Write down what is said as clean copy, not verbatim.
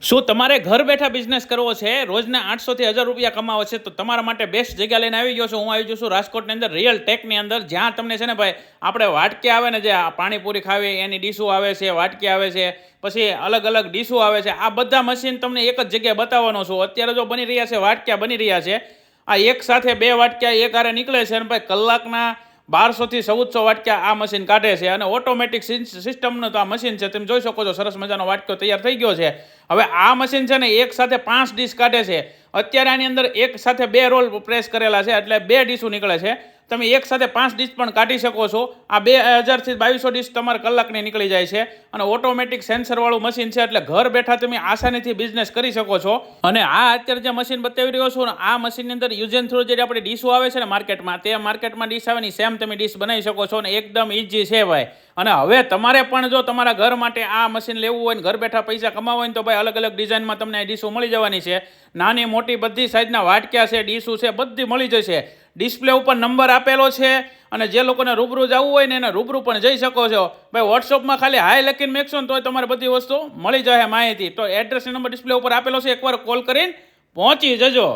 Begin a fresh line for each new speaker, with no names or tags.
શું તમારે ઘર બેઠા બિઝનેસ કરવો છે, રોજના 800 થી 1000 રૂપિયા કમાવો છે, તો તમારા માટે બેસ્ટ જગ્યા લઈને આવી ગયો છું. હું આવી ગયો છું રાજકોટની અંદર રિયલ ટેકની અંદર, જ્યાં તમને છે ને ભાઈ આપણે વાટકી આવે ને, જે પાણીપુરી ખાવી એની ડીશો આવે છે, વાટકી આવે છે, પછી અલગ અલગ ડીશો આવે છે. આ બધા મશીન તમને એક જ જગ્યાએ બતાવવાનો છું. અત્યારે જો બની રહ્યા છે વાટક્યા બની રહ્યા છે, આ એક સાથે બે વાટક્યા એક હારે નીકળે છે અને ભાઈ કલાકના 1200 થી 1400 વાટક્યા આ મશીન કાઢે છે. અને ઓટોમેટિક સિસ્ટમનું તો આ મશીન છે, તમે જોઈ શકો છો. સરસ મજાનો વાટક્યો તૈયાર થઈ ગયો છે. હવે આ મશીન છે ને એક સાથે 5 ડીશ કાઢે છે. અત્યારે આની અંદર એક સાથે 2 રોલ પ્રેસ કરેલા છે, એટલે 2 ડીશો નીકળે છે. તમે એક સાથે 5 ડીશ પણ કાઢી શકો છો. આ 2000 થી 2200 ડીશ તમારે કલાકની નીકળી જાય છે. અને ઓટોમેટિક સેન્સરવાળું મશીન છે, એટલે ઘર બેઠા તમે આસાનીથી બિઝનેસ કરી શકો છો. અને આ અત્યારે જે મશીન બતાવી રહ્યો છું ને, આ મશીનની અંદર યુઝ એન્ડ થ્રો જે આપણી ડીશો આવે છે ને માર્કેટમાં, તે માર્કેટમાં ડીશ આવે ને સેમ તમે ડીશ બનાવી શકો છો. અને એકદમ ઇઝી છે ભાઈ. અને હવે તમારે પણ જો તમારા ઘર માટે આ મશીન લેવું હોય ને ઘર બેઠા પૈસા કમાવા હોય ને, તો ભાઈ અલગ અલગ ડિઝાઇનમાં તમને આ ડીશો મળી જવાની છે. નાની મોટી બધી સાઈઝના વાટક્યા છે, ડીશો છે, બધી મળી જશે. ડિસ્પ્લે ઉપર નંબર આપેલો છે. અને જે લોકોને રૂબરૂ જવું હોય ને એને રૂબરૂ પણ જઈ શકો છો ભાઈ. વોટ્સઅપમાં ખાલી હાય લખીને મેકશો ને તો તમારે બધી વસ્તુ મળી જાય માહિતી. તો એડ્રેસ નંબર ડિસ્પ્લે ઉપર આપેલો છે, એકવાર કોલ કરીને પહોંચી જજો.